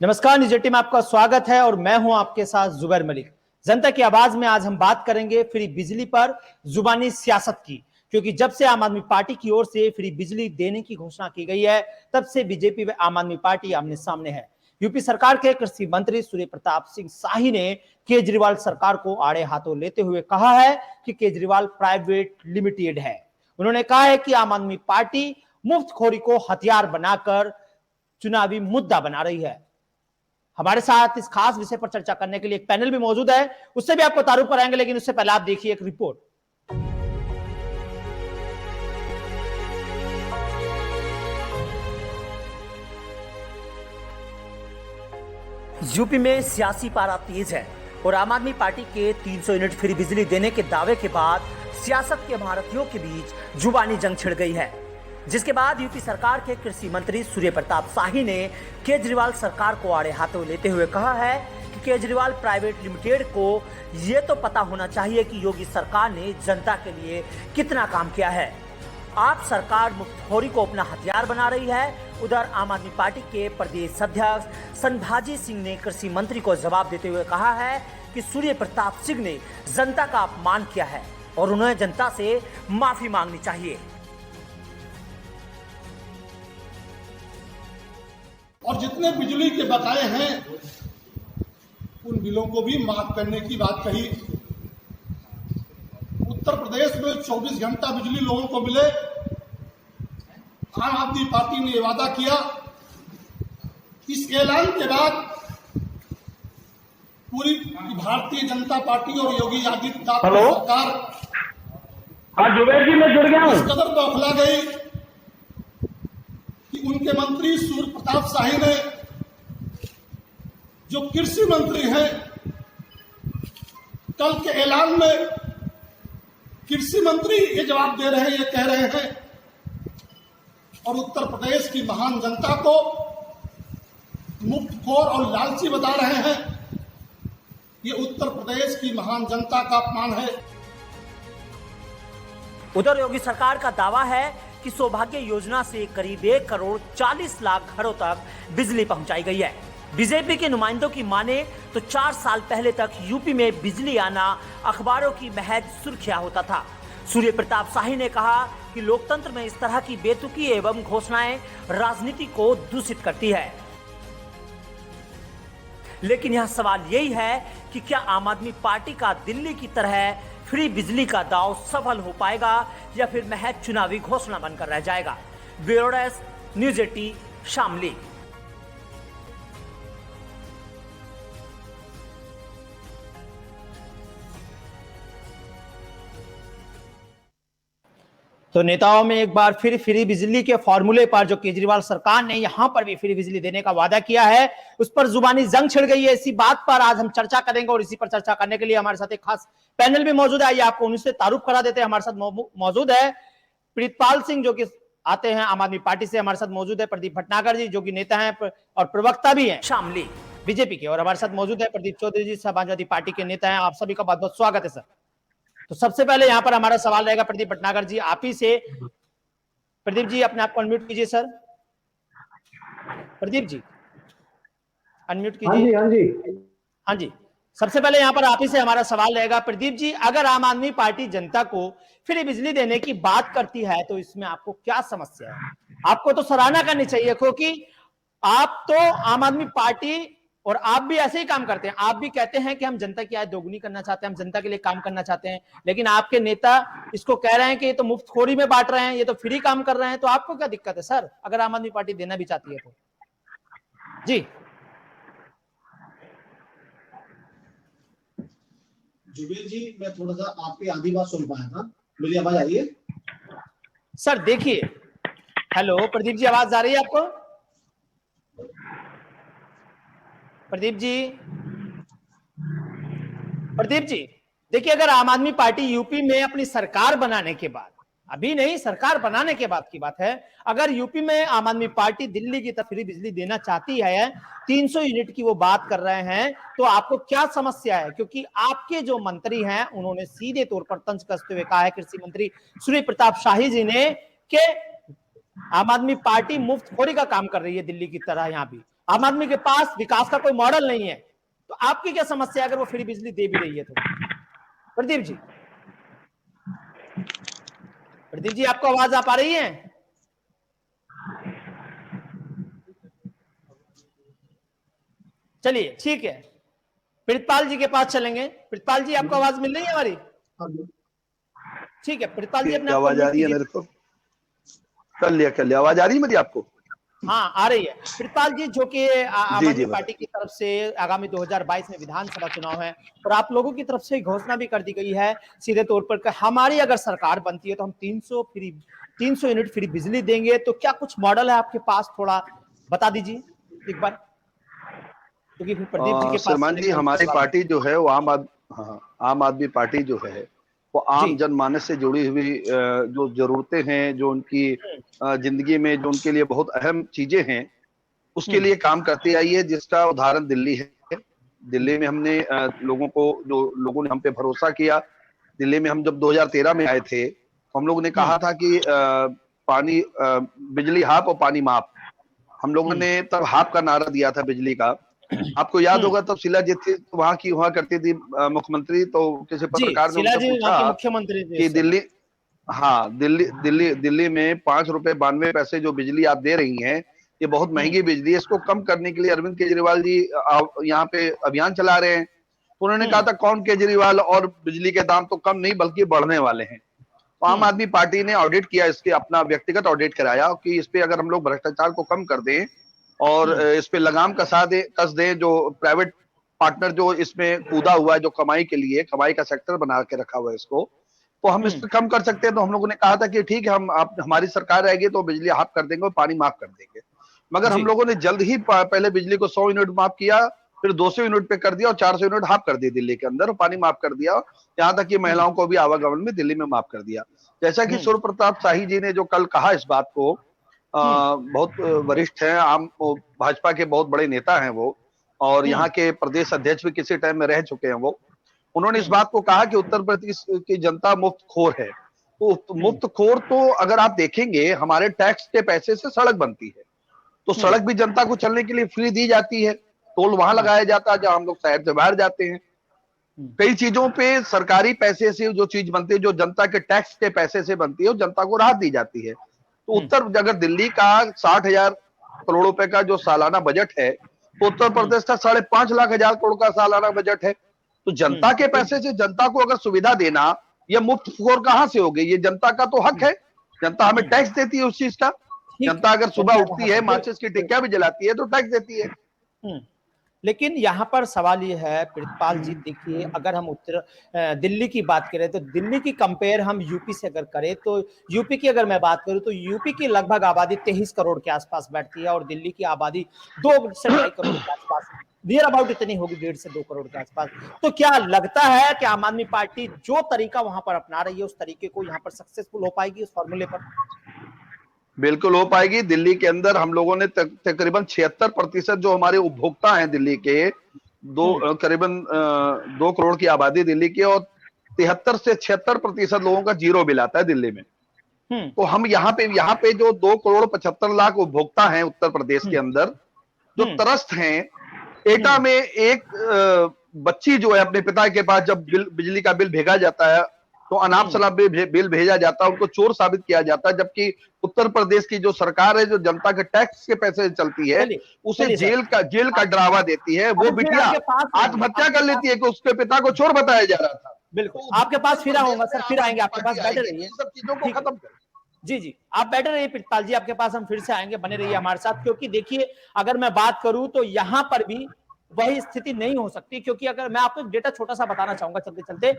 नमस्कार, न्यूज 18 में आपका स्वागत है और मैं हूं आपके साथ जुबैर मलिक। जनता की आवाज में आज हम बात करेंगे फ्री बिजली पर जुबानी सियासत की, क्योंकि जब से आम आदमी पार्टी की ओर से फ्री बिजली देने की घोषणा की गई है, तब से बीजेपी व आम आदमी पार्टी आमने सामने है। यूपी सरकार के कृषि मंत्री सूर्य प्रताप सिंह शाही ने केजरीवाल सरकार को आड़े हाथों लेते हुए कहा है कि केजरीवाल प्राइवेट लिमिटेड है। उन्होंने कहा है कि आम आदमी पार्टी मुफ्तखोरी को हथियार बनाकर चुनावी मुद्दा बना रही है। हमारे साथ इस खास विषय पर चर्चा करने के लिए एक पैनल भी मौजूद है, उससे भी आपको तारुफ कराएंगे, लेकिन उससे पहले आप देखिए एक रिपोर्ट। यूपी में सियासी पारा तेज है और आम आदमी पार्टी के 300 यूनिट फ्री बिजली देने के दावे के बाद सियासत के महारथियों के बीच जुबानी जंग छिड़ गई है, जिसके बाद यूपी सरकार के कृषि मंत्री सूर्य प्रताप शाही ने केजरीवाल सरकार को आड़े हाथों लेते हुए कहा है कि केजरीवाल प्राइवेट लिमिटेड को यह तो पता होना चाहिए कि योगी सरकार ने जनता के लिए कितना काम किया है। आप सरकार मुफ्तखोरी को अपना हथियार बना रही है। उधर आम आदमी पार्टी के प्रदेश अध्यक्ष संभाजी सिंह ने कृषि मंत्री को जवाब देते हुए कहा है कि सूर्य प्रताप सिंह ने जनता का अपमान किया है और उन्हें जनता से माफी मांगनी चाहिए। और जितने बिजली के बकाए हैं उन बिलों को भी माफ करने की बात कही। उत्तर प्रदेश में 24 घंटा बिजली लोगों को मिले। आम आदमी पार्टी ने वादा किया। इस ऐलान के बाद पूरी भारतीय जनता पार्टी और योगी आदित्यनाथ की सरकार जुबैर जी मैं जुड़ गया हूं। इस कदर बौखला गई कि उनके मंत्री सूर्य प्रताप शाही ने, जो कृषि मंत्री हैं, कल के ऐलान में कृषि मंत्री ये जवाब दे रहे हैं, ये कह रहे हैं और उत्तर प्रदेश की महान जनता को मुफ्तखोर और लालची बता रहे हैं। ये उत्तर प्रदेश की महान जनता का अपमान है। उधर योगी सरकार का दावा है कि सौभाग्य योजना से करीब 1 करोड़ 40 लाख घरों तक बिजली पहुंचाई गई है। बीजेपी के नुमाइंदों की माने तो 4 साल पहले तक यूपी में बिजली आना अखबारों की महज सुर्खियां होता था। सूर्य प्रताप शाही ने कहा कि लोकतंत्र में इस तरह की बेतुकी एवं घोषणाएं राजनीति को दूषित करती है। लेकिन यह सवाल यही है कि क्या आम आदमी पार्टी का दिल्ली की तरह फ्री बिजली का दाव सफल हो पाएगा या फिर महज चुनावी घोषणा बनकर रह जाएगा। Bureau desk, news 18 Shamli. तो नेताओं में एक बार फिर फ्री बिजली के फॉर्मूले पर जो केजरीवाल सरकार ने यहां पर भी फ्री बिजली देने का वादा किया है, उस पर जुबानी जंग छिड़ गई है। इसी बात पर आज हम चर्चा करेंगे और इसी पर चर्चा करने के लिए हमारे साथ एक खास पैनल भी मौजूद है। आइए आपको उनसे तारुफ करा देते हैं। हमारे साथ मौजूद है प्रीतपाल सिंह, जो कि आते हैं आम आदमी पार्टी से। हमारे साथ मौजूद है प्रदीप भटनागर जी, जो कि नेता हैं और प्रवक्ता भी हैं शामली बीजेपी के। और हमारे साथ मौजूद है प्रदीप चौधरी जी, समाजवादी पार्टी के नेता हैं। आप सभी का बहुत बहुत स्वागत है सर। तो सबसे पहले यहां पर हमारा सवाल रहेगा प्रदीप भटनागर जी, आप ही से। प्रदीप जी अपने आप को अनम्यूट कीजिए सर। प्रदीप जी अनम्यूट कीजिए। हाँ जी हाँ जी, सबसे पहले यहां पर आप ही से हमारा सवाल रहेगा। प्रदीप जी, अगर आम आदमी पार्टी जनता को फ्री बिजली देने की बात करती है तो इसमें आपको क्या समस्या है? आपको तो सराहना करनी चाहिए, क्योंकि आप तो आम आदमी पार्टी और आप भी ऐसे ही काम करते हैं। आप भी कहते हैं कि हम जनता की आय दोगुनी करना चाहते हैं, हम जनता के लिए काम करना चाहते हैं, लेकिन आपके नेता इसको कह रहे हैं कि ये तो मुफ्तखोरी में बांट रहे हैं, ये तो फ्री काम कर रहे हैं। तो आपको क्या दिक्कत है सर, अगर आम आदमी पार्टी देना भी चाहती है तो? जी जुबेर जी, मैं थोड़ा सा आपकी आधी बात सुन पाया था। मेरी आवाज आ रही है सर? देखिए, हेलो प्रदीप जी, आवाज आ रही है आपको? प्रदीप जी, प्रदीप जी देखिए, अगर आम आदमी पार्टी यूपी में अपनी सरकार बनाने के बाद, अभी नहीं, सरकार बनाने के बाद की बात है, अगर यूपी में आम आदमी पार्टी दिल्ली की तरफ फ्री बिजली देना चाहती है, 300 यूनिट की वो बात कर रहे हैं, तो आपको क्या समस्या है? क्योंकि आपके जो मंत्री हैं उन्होंने सीधे तौर पर तंज कसते हुए कहा है, कृषि मंत्री सूर्य प्रताप शाही जी ने, कि आम आदमी पार्टी मुफ्तखोरी का काम कर रही है दिल्ली की तरह। यहाँ भी आम आदमी के पास विकास का कोई मॉडल नहीं है, तो आपकी क्या समस्या है अगर वो फ्री बिजली दे भी रही है तो? प्रदीप जी, प्रदीप जी आपको आवाज आ पा रही है? चलिए ठीक है, प्रितपाल जी के पास चलेंगे। प्रितपाल जी आपको आवाज मिल रही है हमारी? ठीक है, प्रितपाल जी अपने आवाज आ रही है मेरे को? कर लिया। आवाज आ रही है मेरी आपको? हाँ आ रही है। प्रितपाल जी, जो कि आम आदमी जी, पार्टी की तरफ से आगामी 2022 में विधानसभा चुनाव है और आप लोगों की तरफ से घोषणा भी कर दी गई है सीधे तौर पर कि हमारी अगर सरकार बनती है तो हम 300 यूनिट फ्री बिजली देंगे। तो क्या कुछ मॉडल है आपके पास, थोड़ा बता दीजिए एक बार, क्योंकि फिर प्रदीप जी के पास श्रीमान जी, हमारी पार्टी जो है वो आम आदमी पार्टी जो है वो आम जनमानस से जुड़ी हुई जो जरूरतें हैं, जो उनकी जिंदगी में जो उनके लिए बहुत अहम चीजें हैं, उसके लिए काम करती आई है, जिसका उदाहरण दिल्ली है। दिल्ली में हमने लोगों ने हम पे भरोसा किया। दिल्ली में हम जब 2013 में आए थे तो हम लोगों ने कहा था कि बिजली हाफ और पानी माफ। हम लोगों ने तब हाफ का नारा दिया था बिजली का। आपको याद होगा तब शिलाजीत थी, तो वहां की हुआ करती थी मुख्यमंत्री, तो किसी पत्रकार ने उनसे पूछा मुख्यमंत्री कि दिल्ली में 5 रुपए 92 पैसे जो बिजली आप दे रही हैं, ये बहुत महंगी बिजली है, इसको कम करने के लिए अरविंद केजरीवाल जी यहाँ पे अभियान चला रहे हैं। तो उन्होंने कहा था कौन केजरीवाल, और बिजली के दाम तो कम नहीं बल्कि बढ़ने वाले हैं। तो आम आदमी पार्टी ने ऑडिट किया, इसके अपना व्यक्तिगत ऑडिट कराया कि इस पे अगर हम लोग भ्रष्टाचार को कम कर दें और इस पे लगाम कस दें, जो प्राइवेट पार्टनर जो इसमें कूदा हुआ है, जो कमाई के लिए कमाई का सेक्टर बना के रखा हुआ है इसको, तो हम इस पे कम कर सकते हैं। तो हम लोगों ने कहा था कि ठीक है, हमारी सरकार रहेगी तो बिजली हाफ कर देंगे और पानी माफ कर देंगे। मगर हम लोगों ने जल्द ही पहले बिजली को 100 यूनिट माफ किया, फिर 200 यूनिट पे कर दिया और 400 यूनिट हाफ कर दी दिल्ली के अंदर, और पानी माफ कर दिया। यहाँ तक कि महिलाओं को भी आवागमन में दिल्ली में माफ कर दिया। जैसा कि सूर्य प्रताप शाही जी ने जो कल कहा इस बात को, बहुत वरिष्ठ हैं, भाजपा के बहुत बड़े नेता हैं वो, और यहाँ के प्रदेश अध्यक्ष भी किसी टाइम में रह चुके हैं वो। उन्होंने इस बात को कहा कि उत्तर प्रदेश की जनता मुफ्तखोर है। तो मुफ्तखोर, तो अगर आप देखेंगे हमारे टैक्स के पैसे से सड़क बनती है, तो सड़क भी जनता को चलने के लिए फ्री दी जाती है, टोल वहां लगाया जाता है जहां हम लोग शहर से बाहर जाते हैं। कई चीजों पे सरकारी पैसे से जो चीज बनती है, जो जनता के टैक्स के पैसे से बनती है, वो जनता को राहत दी जाती है। तो अगर दिल्ली का 60,000 करोड़ रुपए का जो सालाना बजट है, तो उत्तर प्रदेश का 5.5 लाख करोड़ का सालाना बजट है। तो जनता के पैसे से जनता को अगर सुविधा देना, यह मुफ्तखोर कहां से हो गई? ये जनता का तो हक है, जनता हमें टैक्स देती है उस चीज का। जनता अगर सुबह उठती है, माचिस की टिक्कियां भी जलाती है, तो टैक्स देती है। लेकिन यहाँ पर सवाल ये है प्रितपाल जी, देखिए अगर हम दिल्ली की बात करें तो दिल्ली की कंपेयर हम यूपी से अगर करें, तो यूपी की अगर मैं बात करूं तो यूपी की लगभग आबादी 23 करोड़ के आसपास बैठती है और दिल्ली की आबादी 2 से 2.5 करोड़ के आसपास, नियर अबाउट इतनी होगी, 1.5 से 2 करोड़ के आसपास। तो क्या लगता है कि आम आदमी पार्टी जो तरीका वहां पर अपना रही है उस तरीके को यहाँ पर सक्सेसफुल हो पाएगी उस फॉर्मूले पर? बिल्कुल हो पाएगी। दिल्ली के अंदर हम लोगों ने तकरीबन 76% जो हमारे उपभोक्ता हैं दिल्ली के, करीबन 2 करोड़ की आबादी दिल्ली की, और 73 से 76% लोगों का जीरो बिल आता है दिल्ली में। तो हम यहाँ पे जो 2 करोड़ 75 लाख उपभोक्ता हैं उत्तर प्रदेश के अंदर, जो त्रस्त हैं, एटा में एक बच्ची जो है अपने पिता के पास जब बिजली का बिल भेजा जाता है तो अनाप शनाप बिल भेजा जाता है, उनको चोर साबित किया जाता है, जबकि उत्तर प्रदेश की जो सरकार है, जो जनता के टैक्स के पैसे से चलती है, उसे जेल का डरावा देती है। वो बिटिया आत्महत्या कर लेती है कि उसके पिता को चोर बताया जा रहा था। बिल्कुल, आपके पास फिर आऊंगा सर, फिर आएंगे आपके पास, बैठे रहिए, सब चीजों को खत्म कर। जी आप बैठे रहिए प्रितपाल जी, आपके पास हम फिर से आएंगे, बने रहिए हमारे साथ। क्योंकि देखिए अगर मैं बात करूं तो यहां पर भी वही स्थिति नहीं हो सकती, क्योंकि अगर मैं आपको डेटा छोटा सा बताना चाहूंगा चलते चलते।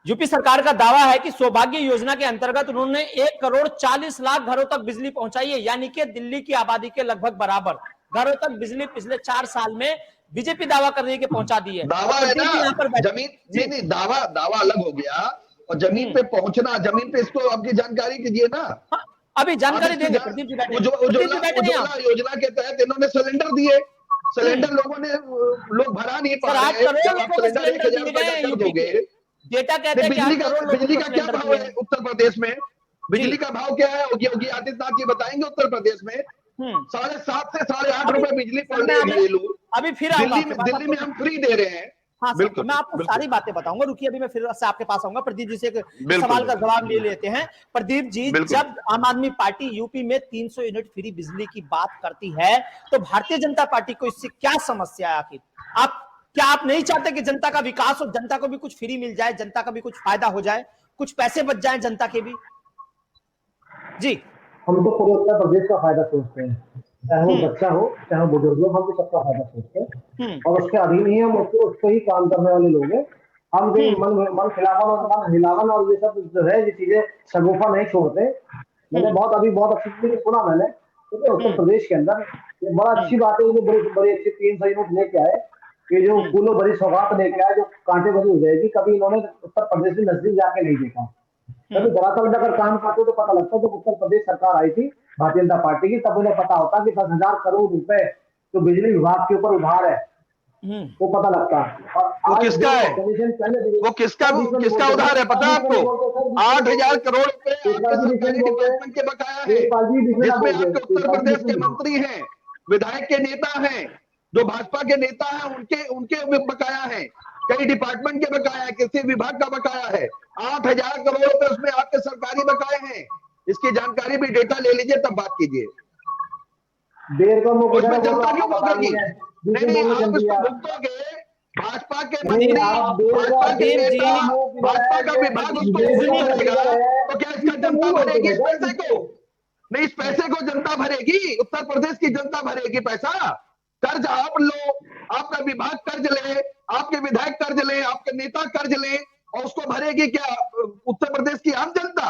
यूपी सरकार का दावा है कि सौभाग्य योजना के अंतर्गत उन्होंने 1 करोड़ 40 लाख घरों तक बिजली पहुंचाई है, यानी कि दिल्ली की आबादी के लगभग बराबर घरों तक बिजली पिछले 4 साल में बीजेपी दावा कर रही है कि पहुंचा दी है। दावा है ना, जमीन नहीं, दावा अलग हो गया, और जमीन पे पहुंचना, जमीन पे इसको आपकी जानकारी कीजिए ना। अभी जानकारी देंगे प्रदीप जी, बैठे योजना के तहत इन्होंने सिलेंडर दिए, सिलेंडर लोग भरा नहीं पा रहे। डेटा कहते हैं बिजली का क्या भाव है उत्तर प्रदेश में? बिजली का भाव क्या है योगी आदित्यनाथ जी बताएंगे उत्तर प्रदेश में 7.5 से 8.5 रुपए बिजली पड़ रही है घरेलू। अभी फिर दिल्ली में हम फ्री दे रहे हैं। हाँ सर, बिल्कुल, मैं आपको सारी बातें बताऊंगा, रुकिए अभी मैं फिर से आपके पास आऊंगा। प्रदीप जी से एक बिल्कुल, सवाल का जवाब ले लेते हैं। प्रदीप जी, बिल्कुल। जब आम आदमी पार्टी यूपी में 300 यूनिट फ्री बिजली की बात करती है तो भारतीय जनता पार्टी को इससे क्या समस्या है? आखिर आप नहीं चाहते कि जनता का विकास हो, जनता को भी कुछ फ्री मिल जाए, जनता का भी कुछ फायदा हो जाए, कुछ पैसे बच जाए जनता के भी? जी, हम तो पूरे उत्तर प्रदेश का फायदा सोचते हैं, चाहे वो बच्चा हो चाहे वो बुजुर्ग हो, हम तो सबका फायदा सोचते हैं और उसके अधीन ही हम उसको ही काम करने वाले लोग हैं। हम कहीं मन खिलावन और मन हिलावन और ये सब जो है ये चीजें शगुफा नहीं छोड़ते। मैंने बहुत अच्छी चीजें सुना मैंने, क्योंकि उत्तर प्रदेश के अंदर ये बड़ा अच्छी बात है, बड़ी अच्छी 300 यूनिट लेके आए, ये जो फूलों बड़ी सौगात लेके आए जो कांटे बनी हो जाएगी, कभी इन्होंने उत्तर प्रदेश में नजदीक जाके नहीं देखा। कभी दरअसल में अगर काम करते तो पता लगता, तो उत्तर प्रदेश सरकार आई थी भारतीय जनता पार्टी की, तब उन्हें पता होता कि 10,000 करोड़ रुपए जो बिजली विभाग के ऊपर उधार है वो पता लगता। और वो किसका है? वो किसका उधार है पता है आपको? 8,000 करोड़ रुपए सरकारी डिपार्टमेंट के बकाया है, जिसमें आपके उत्तर प्रदेश के मंत्री हैं, विधायक के नेता हैं, जो भाजपा के नेता हैं, उनके बकाया है, कई डिपार्टमेंट के बकाया है, किसी विभाग का बकाया है। 8,000 करोड़ रुपए उसमें आपके सरकारी बकाए हैं। इसकी जानकारी भी डेटा ले लीजिए तब बात कीजिए। उसमें जनता क्यों भुगतेगी? नहीं, आप इसको भुगतोगे, भाजपा के मंत्री, भाजपा के नेता, भाजपा का विभाग उसको भुगतेगा, तो क्या इसका जनता भरेगी इस पैसे को? नहीं, इस पैसे को जनता भरेगी, उत्तर प्रदेश की जनता भरेगी पैसा। कर्ज आप लो, आपका विभाग कर्ज ले, आपके विधायक कर्ज ले, आपके नेता कर्ज ले, और उसको भरेगी क्या उत्तर प्रदेश की आम जनता?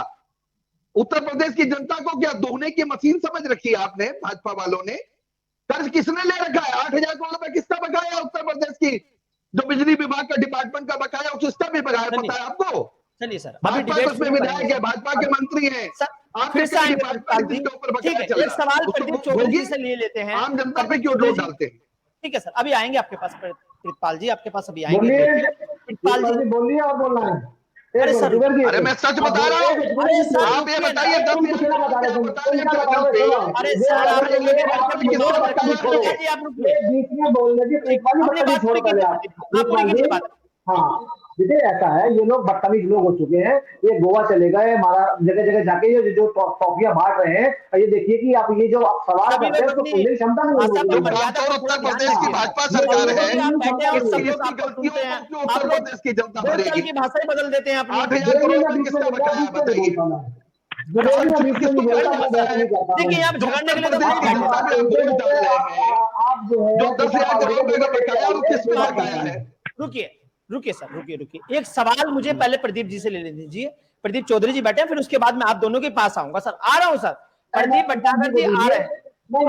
उत्तर प्रदेश की जनता को क्या दोहने की मशीन समझ रखी है आपने, भाजपा वालों ने? कर्ज किसने ले रखा है? 8,000 करोड़ रुपए किसका बकाया है उत्तर प्रदेश की? जो बिजली विभाग का डिपार्टमेंट का बकाया है, उसका भी बकाया पता है आपको? चलिए सर, भाजपा के उसमें विधायक है, भाजपा के मंत्री हैं, फिर से एक सवाल प्रदीप चौधरी जी से ले लेते हैं। आम जनता पे क्यों लोड डालते हैं? ठीक है सर, अभी आएंगे आपके पास, प्रितपाल जी आपके पास अभी आएंगे। प्रितपाल जी बोलिए और बोलना है। अरे सर, अरे मैं सच बता रहा हूँ, आप ये बताइए 10,000 अरे सर आप हाँ देखिए ऐसा है, ये लोग बदतमीज लोग हो चुके हैं। ये गोवा चले गए, जगह जगह जाके ये जो टॉफियां बांट रहे हैं, और ये देखिए कि आप ये जो सवाल करते हैं तो सुनने की क्षमता नहीं है। उत्तर प्रदेश की भाजपा सरकार है, उत्तर प्रदेश की जनता भरेगी। की भाषा ही बदल देते हैं आप। 8,000 करोड़ किसका बकाया बताइए? देखिए आप झगड़ने के लिए तो आप जो है 10,000 करोड़ रुपए का बकाया वो किस पे बकाया है? रुकिए सर, रुकिए। एक सवाल मुझे पहले प्रदीप जी से ले दीजिए। प्रदीप चौधरी जी बैठे हैं, फिर उसके बाद मैं आप दोनों के पास आऊंगा। सर आ रहा हूं सर, प्रदीप भट्टागर जी आ रहे हैं।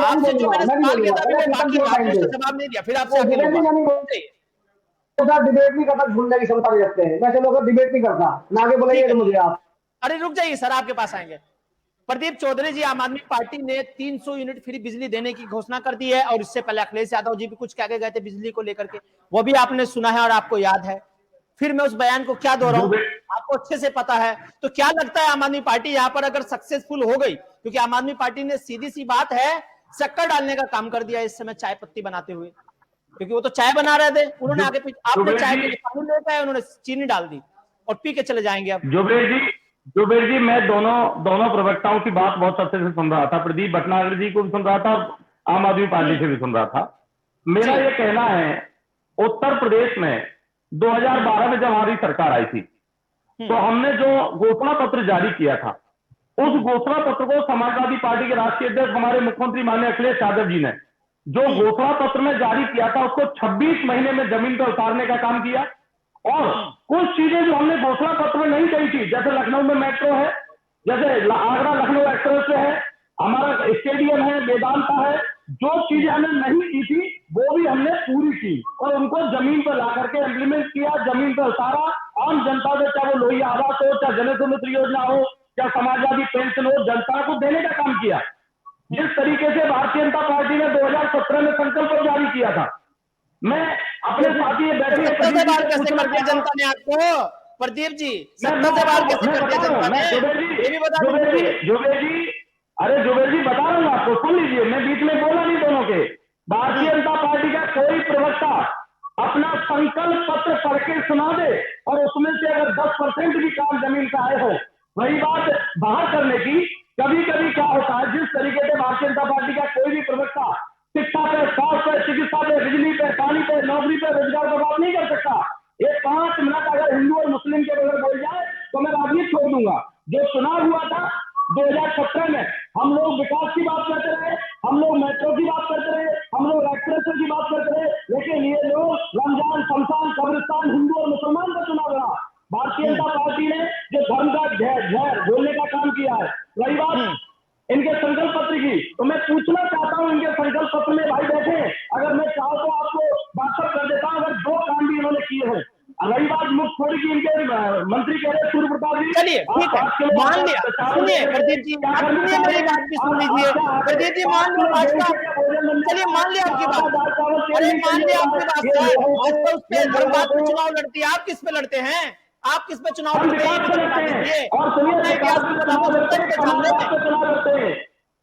आपसे जो मैंने सवाल किया था बाकी जवाब नहीं दिया, फिर आपसे डिबेट नहीं करता, सुनने की क्षमता नहीं रखते हैं। मैं चलो डिबेट नहीं करता ना, आगे बोलेंगे मुझे आप। अरे रुक जाइए सर, आपके पास आएंगे। प्रदीप चौधरी जी, आम आदमी पार्टी ने 300 यूनिट फ्री बिजली देने की घोषणा कर दी है, और इससे पहले अखिलेश यादव जी भी कुछ कह के गए थे बिजली को लेकर के, वो भी आपने सुना है और आपको याद है। फिर मैं उस बयान को क्या दोहराऊं, आपको अच्छे से पता है। तो क्या लगता है आम आदमी पार्टी यहाँ पर अगर सक्सेसफुल हो गई, क्योंकि आम आदमी पार्टी ने सीधी सी बात है शक्कर डालने का काम कर दिया इस समय चाय पत्ती बनाते हुए, क्योंकि वो तो चाय बना रहे थे, उन्होंने आगे पीछे, आपने चाय के लिए पानी लेकर आए, उन्होंने चीनी डाल दी और पी के चले जाएंगे। अब जुबेर जी मैं दोनों प्रवक्ताओं की बात बहुत अच्छे से सुन रहा था, प्रदीप भटनागर जी को भी सुन रहा था, आम आदमी पार्टी से भी सुन रहा था। मेरा ये कहना है, उत्तर प्रदेश में 2012 में जब हमारी सरकार आई थी तो हमने जो घोषणा पत्र जारी किया था, उस घोषणा पत्र को समाजवादी पार्टी के राष्ट्रीय अध्यक्ष हमारे मुख्यमंत्री माननीय अखिलेश यादव जी ने जो घोषणा पत्र में जारी किया था, उसको 26 महीने में जमीन पर उतारने का काम किया। और कुछ चीजें जो हमने घोषणा पत्र में नहीं कही थी, जैसे लखनऊ में मेट्रो है, जैसे आगरा लखनऊ एक्सप्रेस है, हमारा स्टेडियम है, वेदांता है, जो चीजें हमने नहीं की थी वो भी हमने पूरी की और उनको जमीन पर ला करके इम्प्लीमेंट किया, जमीन पर उतारा। आम जनता से, चाहे वो लोहिया आवास हो, चाहे जन सुमित्र योजना हो, चाहे समाजवादी पेंशन हो, जनता को देने का काम किया। जिस तरीके से भारतीय जनता पार्टी ने 2017 में संकल्प जारी किया था, मैं अपने साथी बैठे कैसे कर दिया जनता ने आपको? प्रदीप जी, 70 से बार कैसे कर दिया जनता ने? जी, जुबेर जी, अरे जुबेर जी बता रहा हूँ आपको, सुन लीजिए, मैं बीच में बोला नहीं दोनों के। भारतीय जनता पार्टी का कोई प्रवक्ता अपना संकल्प पत्र पढ़ के सुना दे और उसमें से अगर 10% भी काम जमीन पे आए हो, वही बात बाहर करने की। कभी कभी क्या होता है, जिस तरीके से भारतीय जनता पार्टी का कोई भी प्रवक्ता शिक्षा पे, स्वास्थ्य पे, चिकित्सा पे, बिजली पे, पानी पे, नौकरी पे, रोजगार पर बात नहीं कर सकता। ये 5 मिनट अगर हिंदू और मुस्लिम के बगैर बोल जाए तो मैं राजनीति छोड़ दूंगा। जो चुनाव हुआ था 2017 में, हम लोग विकास की बात करते रहे, हम लोग मेट्रो की बात करते रहे, हम लोग एक्सप्रेस की बात करते रहे, लेकिन ये लोग रमजान, शमशान, कब्रिस्तान, हिंदू और मुसलमान का चुनाव लड़ा। भारतीय जनता पार्टी ने जो धर्म का झेर बोलने का काम किया है। रही बात इनके संकल्प पत्र की, तो मैं पूछना चाहता हूं, इनके संकल्प पत्र में भाई बैठे, अगर मैं चाहूँ तो आपको व्हाट्सअप कर देता हूं, अगर 2 काम भी इन्होंने किए हैं। रही बात मुख्यमंत्री की, इनके मंत्री कह रहे सूर्य प्रताप जी, चलिए ठीक है, मान लिया। सुनिए प्रदीप जी, सुनिए मेरी बात भी सुन लीजिए। प्रदीप जी मान लिया भाजपा, चलिए मान लिया आपकी बात, अरे मान लिया आपकी बात सर, भाजपा उस पे धर्मवाद पे चुनाव लड़ती है, आप किस पे लड़ते हैं? आप किस पे चुनाव लड़ते हैं? अपना इतिहास भी बताओ, जनता भी तो जानते हैं।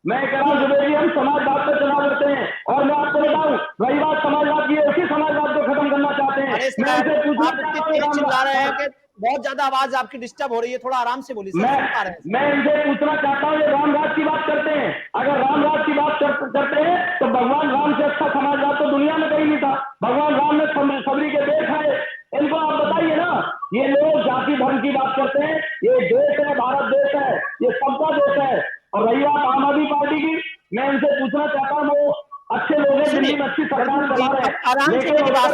मैं कह रहा हूँ जुबेर जी, हम समाजवाद पे चुनाव लड़ते हैं, और मैं आपको बताऊं, रही बात समाजवाद की, उसी समाजवाद को खत्म करना चाहते हैं। अरे सर, आप इतनी तेज चिल्ला रहे हैं कि बहुत ज्यादा आवाज आपकी डिस्टर्ब हो रही है, थोड़ा आराम से बोलिए सर। मैं इनसे पूछना चाहता हूँ, ये रामराज की बात करते हैं, अगर रामराज की बात करते हैं तो भगवान राम से अच्छा समाजवाद तो दुनिया में कहीं नहीं था। भगवान राम ने सबरी के देश है, इनको आप बताइए ना। ये लोग जाति धर्म की बात करते हैं, ये देश है, भारत देश है, ये सबका देश है। और रही बात आम आदमी पार्टी की, मैं इनसे पूछना चाहता हूँ, वो अच्छे लोग हैं, दिल्ली में अच्छी सरकार चला रहे हैं, आराम से मेरी बात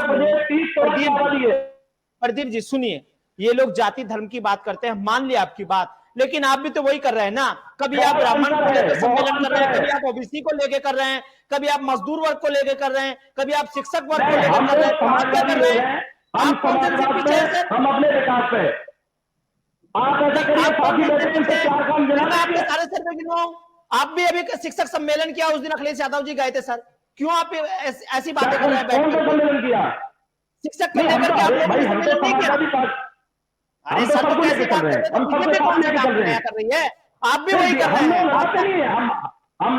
सुनिए। प्रदीप जी सुनिए, ये लोग जाति धर्म की बात करते हैं, मान लिया आपकी बात, लेकिन आप भी तो वही कर रहे हैं ना। कभी आप ब्राह्मण को लेकर सम्मेलन कर रहे हैं, कभी आप ओबीसी को लेकर कर रहे हैं, कभी आप मजदूर वर्ग को लेकर कर रहे हैं, कभी आप शिक्षक वर्ग को लेकर कर रहे हैं। आप क्या कर रहे हैं? आप कौन से पीछे हैं सर? हम अपने विकास पे, आप ऐसा करिए, आपके सारे सर्वे गिनवाऊं। आप भी अभी शिक्षक सम्मेलन किया, उस दिन अखिलेश यादव जी गए थे सर, क्यों आप ऐसी बातें कर रहे हैं? कौन सा सम्मेलन किया? शिक्षक को लेकर के आपने सम्मेलन नहीं किया? अरे सर तो कैसे बात कर रहे हैं? बीजेपी कौन सा काम नया कर रही है? आप भी वही कर रहे हैं। हम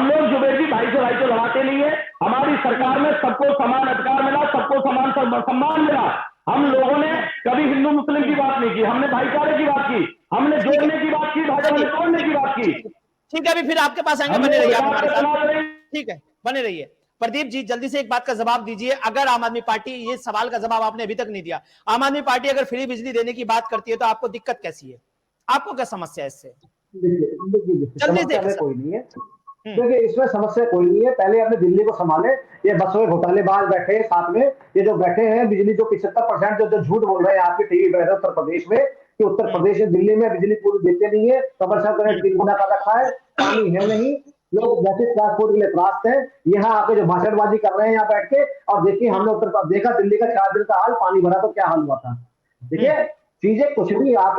लोग जुबेर जी भाई से लड़ाते नहीं है। हमारी सरकार में सबको समान अधिकार मिला, सबको समान सम्मान मिला। हम लोगों ने कभी हिंदू मुस्लिम की बात नहीं की, हमने भाईचारे की बात की, हमने जोड़ने की बात की, भाईचारे में तोड़ने की बात की। ठीक है, अभी फिर आपके पास आएंगे, बने रहिए आप हमारे साथ। ठीक है, बने रहिए। प्रदीप जी जल्दी से एक बात का जवाब दीजिए, अगर आम आदमी पार्टी, ये सवाल का जवाब आपने अभी तक नहीं दिया, आम आदमी पार्टी अगर फ्री बिजली देने की बात करती है तो आपको दिक्कत कैसी है? आपको क्या समस्या है इससे? समस्या कोई नहीं है, देखिए इसमें समस्या कोई नहीं है। पहले अपने दिल्ली को संभाले, ये बसों घोटालेबाज बैठे साथ में, ये जो बैठे हैं बिजली जो 75% जो झूठ बोल रहे हैं आपके टीवी पे उत्तर प्रदेश में, कि उत्तर प्रदेश में दिल्ली में बिजली पूरी देते नहीं है, कमर्शियल करंट 3 गुना का रखा है, पानी है नहीं, लोग जैसे ट्रांसपोर्ट के लिए त्रास्त है। यहाँ आके जो भाषणबाजी कर रहे हैं यहाँ बैठ के, और देखिए हमने उत्तर प्रदेश देखा दिल्ली का 4 दिन का हाल, पानी भरा तो क्या हाल हुआ था। देखिए चीजें कुछ भी आप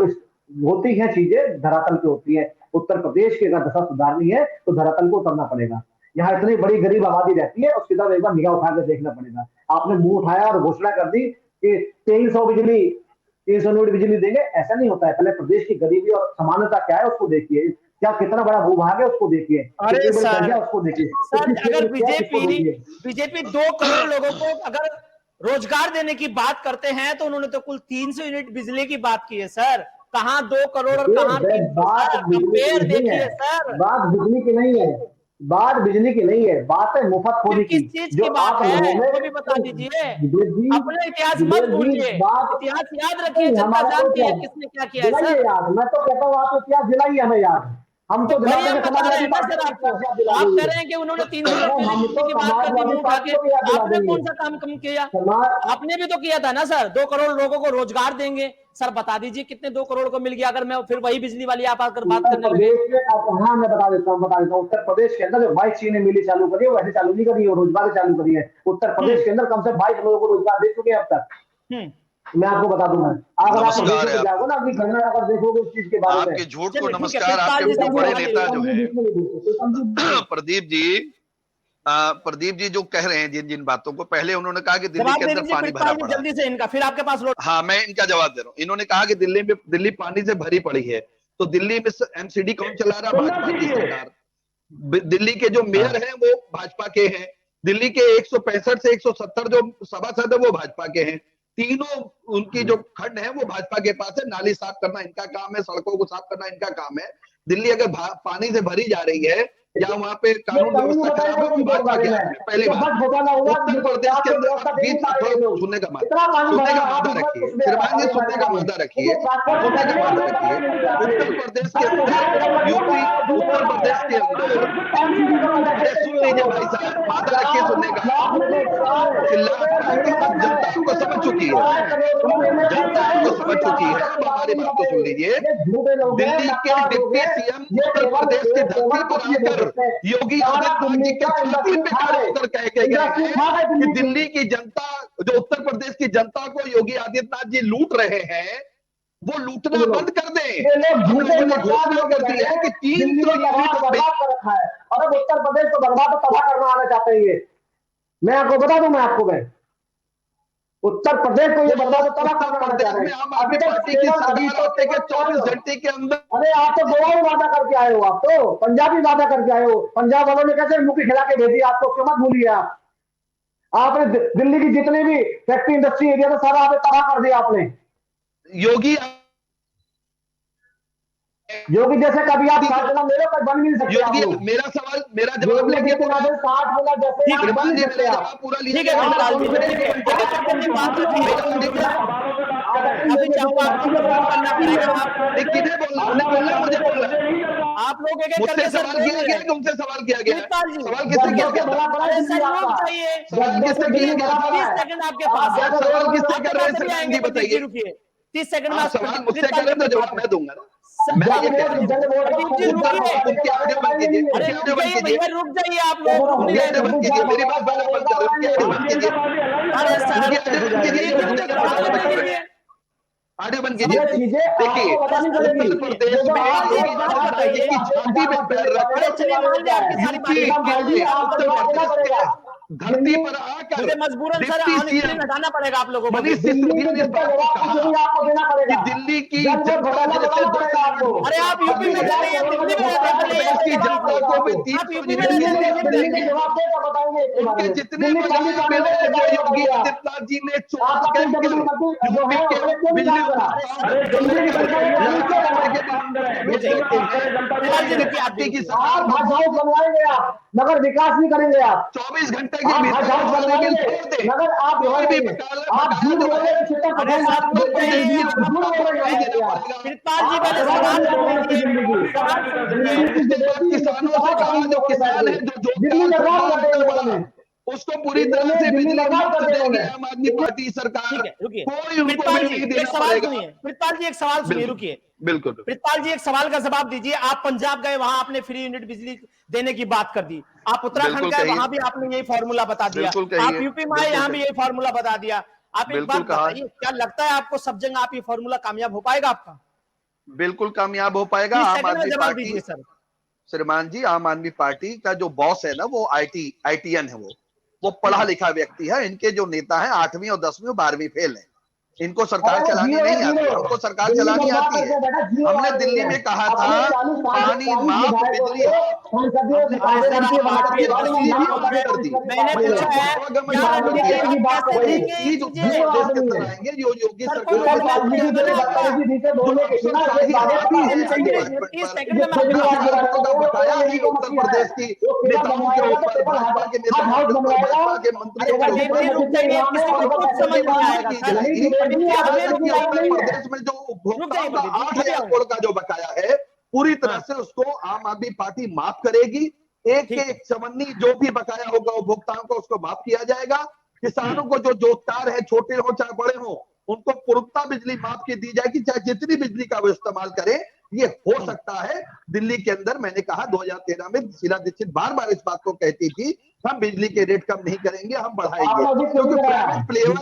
होती हैं, चीजें धरातल पे होती है। उत्तर प्रदेश की अगर दशा सुधारनी है तो धरातल को उतरना पड़ेगा। यहाँ इतनी बड़ी गरीब आबादी रहती है, उसकी तरफ एक बार निगाह उठा कर देखना पड़ेगा। आपने मुंह उठाया और घोषणा कर दी कि 300 यूनिट बिजली देंगे, ऐसा नहीं होता है। पहले प्रदेश की गरीबी और समानता क्या है उसको देखिए, क्या कितना बड़ा भूभाग है उसको देखिए, अरे सर, उसको देखिए। सर अगर बीजेपी 2 करोड़ लोगों को अगर रोजगार देने की बात करते हैं तो उन्होंने तो कुल 300 यूनिट बिजली की बात की है सर। कहां 2 करोड़ और कहां 300? कंपेयर देखिए सर, बात बिजली की नहीं है, बात बिजली की नहीं है, बात है मुफ्तखोरी की। किस चीज की बात है वो भी बता दीजिए। अपना इतिहास मत भूलिए, इतिहास याद रखिए, जनता जानती है किसने क्या किया है सर। याद मैं तो कहता हूँ आप इतिहास दिलाइए हमें याद। हम तो बता रहे हैं सर, आप कह रहे हैं कि उन्होंने 300 की बात कर दी मुंह उठा के, आपने कौन सा काम कम किया? आपने भी तो किया था ना सर, 2 करोड़ लोगों को रोजगार देंगे। सर बता दीजिए कितने 2 करोड़ को मिल गया? अगर मैं फिर वही बिजली वाली आप आकर बात करने लगे। हाँ मैं बता देता हूँ। उत्तर प्रदेश के अंदर जो 22 चीनी मिली चालू करी है वो ऐसे चालू नहीं करी है, रोजगार चालू करी है। उत्तर प्रदेश के अंदर कम से 22 लोगों को रोजगार दे चुके हैं अब तक। मैं आपको बता दूंगा, अगर आप जाओगे ना अपनी गणना अगर देखोगे इस चीज के बारे में। आपके झूठ को नमस्कार। आपके बड़े नेता जो है प्रदीप जी जो कह रहे हैं जिन जिन बातों को, पहले उन्होंने कहा कि दिल्ली के अंदर पानी भरा पड़ा, जल्दी से इनका फिर आपके पास हाँ मैं इनका जवाब दे रहा हूँ। इन्होंने कहा कि दिल्ली पानी से भरी पड़ी है। तो दिल्ली में एमसीडी कौन चला रहा? भाजपा की सरकार। दिल्ली के जो मेयर हैं वो भाजपा के हैं, दिल्ली के 165 से 170 जो सभासद है वो भाजपा के हैं, तीनों उनकी जो खंड है वो भाजपा के पास है। नाली साफ करना इनका काम है, सड़कों को साफ करना इनका काम है। दिल्ली अगर पानी से भरी जा रही है या वहां पे कानून व्यवस्था खराब है, वो भाजपा के हाथ में। पहले बात, उत्तर प्रदेश के अंदर सुनने का मादा रखिए, श्रीमान जी सुनने का मादा रखिए, सुनने का मादा रखिए। उत्तर प्रदेश के अंदर, यूपी उत्तर प्रदेश के अंदर, सुन लीजिए भाई साहब, मादा रखिए सुनने का। जनता आपको समझ चुकी है, जनता आपको समझ चुकी है। अब हमारी बात को सुन लीजिए। दिल्ली के डिप्टी सीएम उत्तर प्रदेश की धरती पर आकर योगी आदित्यनाथ जी के छाती पे खड़े होकर कह के गए हैं कि दिल्ली की जनता, जो उत्तर प्रदेश की जनता को योगी आदित्यनाथ जी लूट रहे हैं, वो लूटना बंद कर दें। हम लोगों ने घोषणा कर दी है कि 300 यूनिट और अब उत्तर प्रदेश को बर्बाद तबाह करना आना चाहते हैं। मैं आपको बता दूं, मैं उत्तर प्रदेश को ये बर्बाद तबाह करना में आम आदमी पार्टी की सरकार आते के 24 घंटे के अंदर। अरे आप तो गोवा वादा करके आए हो, आप तो पंजाबी वादा करके आए हो। पंजाब वालों ने कैसे मुक्की खिला के भेजी आपको, क्यों मत भूलिए। आपने दिल्ली की जितने भी फैक्ट्री इंडस्ट्री एरिया था सारा आपने तबाह कर दिया आपने। योगी जैसे कभी आप 60 बोला ले लो, कभी बन नहीं सकते। योगी, मेरा सवाल, मेरा जवाब लेके 60 बोला जैसे आप बन नहीं सकते। जवाब पूरा लिया। ठीक है, अभी चाहूंगा मुझे बोलना, आप लोग एक मुझसे सवाल किया गया कि उनसे सवाल किया गया? सवाल किससे किया गया? सवाल किससे किया गया? 30 सेकंड आपके पास है। सवाल किससे कर रहे हैं श्रीमान जी, बताइए। रुकिए, 30 सेकंड में सवाल मुझसे करें तो जवाब मैं दूंगा ना। मैं ये कह रहा हूं, उनके ऑडियो बंद कीजिए, अरे ऑडियो बंद कीजिए, रुक जाइए आप लोग, ऑडियो बंद कीजिए, मेरी बात पहले बंद करो, उनके ऑडियो बंद कीजिए, अरे ऑडियो बंद कीजिए। देखिए, उत्तर प्रदेश में योगी की छाती में पैर रख धरती पर आकर मजबूरन सर हटाना पड़ेगा आप लोगों को। मनीष सिसोदिया ने इस बात को कहा कि दिल्ली की जनता जैसे अरे आप यूपी में जा रहे हैं, दिल्ली में की जनता को भी 300 उनके जितने बजाय मिले जो योगी आदित्यनाथ जी ने चोट मगर विकास नहीं करेंगे आप। 24 घंटे की मगर आप किसानों से कहा जो किसान है जो उसको पूरी तरह से बिजली मुफ्त देंगे आम आदमी पार्टी सरकार। कोई उनको नहीं देना पड़ेगा। प्रितपाल जी एक सवाल सुनिए, रुकिए बिल्कुल। प्रितपाल जी एक सवाल का जवाब दीजिए। आप पंजाब गए, वहां आपने फ्री यूनिट बिजली देने की बात कर दी। आप उत्तराखंड गए, वहां भी आपने यही फॉर्मूला बता दिया। आप यूपी में आए, यहाँ भी यही फॉर्मूला बता दिया। आप एक बात बताइए, क्या लगता है आपको सब जगह आप ये फॉर्मूला कामयाब हो पाएगा आपका? बिल्कुल कामयाब हो पाएगा। आम आदमी पार्टी, श्रीमान जी, आम आदमी पार्टी का जो बॉस है ना, वो आईटीएन है, वो पढ़ा लिखा व्यक्ति है। इनके जो नेता हैं 8वीं और 10वीं और 12वीं फेल है। इनको सरकार चलानी नहीं आती है, उनको सरकार चलानी आती है। हमने दिल्ली में कहा था पानी माफ, बिजली योगी बताया नहीं उत्तर प्रदेश की नेताओं के ऊपर, भाजपा के नेताओं के ऊपर, भाजपा के मंत्रियों उत्तर प्रदेश में जो उपभोक्ताओं का 8,000 करोड़ का जो बकाया है, पूरी तरह से उसको आम आदमी पार्टी माफ करेगी। एक चवन्नी जो भी बकाया होगा उपभोक्ताओं को, उसको माफ किया जाएगा। किसानों को जो जोतदार है, छोटे हो चाहे बड़े हो, उनको पूर्णता बिजली माफ की दी जाएगी, चाहे जितनी बिजली का वो इस्तेमाल करें। ये हो सकता है दिल्ली के अंदर। मैंने कहा 2013 में शीला दीक्षित बार बार इस बात को कहती थी, हम बिजली के रेट कम नहीं करेंगे, हम बढ़ाएंगे, क्योंकि प्राइवेट प्लेयर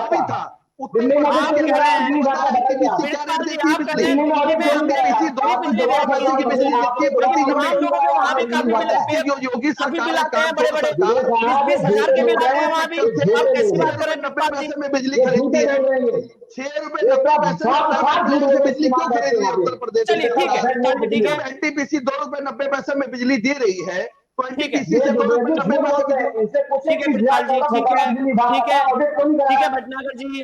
भी था। दिल्ली में आप ऑडिट कह रहे हैं, क्यों करा है? प्रिंसिपल जी आप कह रहे हैं दिल्ली में ऑडिट क्यों करा है? तमाम लोगों को वहाँ भी काफी बिल आते हैं, योगी काफी सरकार बिल ने आते हैं, काम बड़े बड़े 20,000 के बिल आते हैं वहाँ भी। आप कैसी बात कर रहे हैं प्रिंसिपल जी? में बिजली खरीदती है, 6 रुपए 90 पैसे में बिजली क्यों खरीद रही है उत्तर प्रदेश? चलिए ठीक है, ठीक है, एनटीपीसी 2 रुपए 90 पैसे में बिजली दे रही है, तो ठीक है, एनटीपीसी से 2 रुपए 90 पैसे की ठीक है प्रिंसिपल जी, ठीक है, ठीक है, ठीक है भटनागर जी,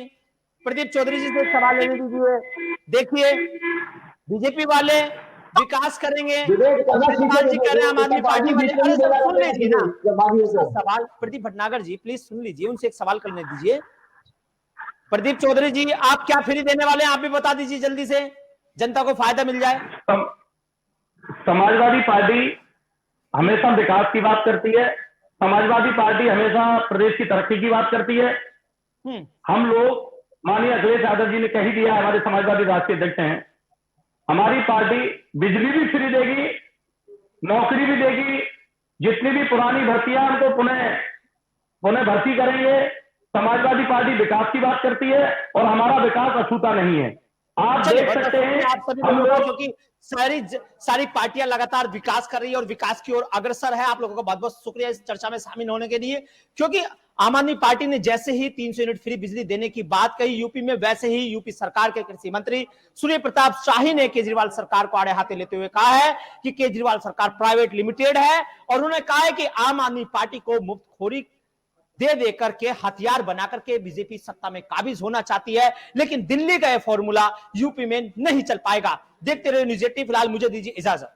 प्रदीप चौधरी जी से एक सवाल लेने दीजिए। देखिए बीजेपी वाले विकास करेंगे, प्रिंसिपल जी कह रहे हैं आम आदमी पार्टी वाले, अरे सब सुन लीजिए ना सवाल। प्रदीप भटनागर जी प्लीज सुन लीजिए, उनसे एक सवाल करने दीजिए। प्रदीप चौधरी जी आप क्या फ्री देने वाले हैं, आप भी बता दीजिए जल्दी से, जनता को फायदा मिल जाए। समाजवादी पार्टी हमेशा विकास की बात करती है, समाजवादी पार्टी हमेशा प्रदेश की तरक्की की बात करती है। हम लोग, माननीय अखिलेश यादव जी ने कह ही दिया, हमारे समाजवादी राष्ट्रीय अध्यक्ष हैं, हमारी पार्टी बिजली भी फ्री देगी, नौकरी भी देगी, जितनी भी पुरानी भर्तियां उनको पुनः भर्ती करेंगे। समाजवादी पार्टी विकास की बात करती है और हमारा विकास अछूता नहीं है। आप देख सकते हैं आप सभी लोगों को, क्योंकि सारी पार्टियां लगातार विकास कर रही है और विकास की ओर अग्रसर है। आप लोगों का बहुत बहुत शुक्रिया इस चर्चा में शामिल होने के लिए, क्योंकि आम आदमी पार्टी ने जैसे ही 300 यूनिट फ्री बिजली देने की बात कही यूपी में, वैसे ही यूपी सरकार के कृषि मंत्री सूर्य प्रताप शाही ने केजरीवाल सरकार को आड़े हाथे लेते हुए कहा है कि केजरीवाल सरकार प्राइवेट लिमिटेड है, और उन्होंने कहा है कि आम आदमी पार्टी को मुफ्तखोरी दे दे करके हथियार बना करके बीजेपी सत्ता में काबिज होना चाहती है, लेकिन दिल्ली का यह फॉर्मूला यूपी में नहीं चल पाएगा। देखते रहिए न्यूज़ 18। फिलहाल मुझे दीजिए इजाजत।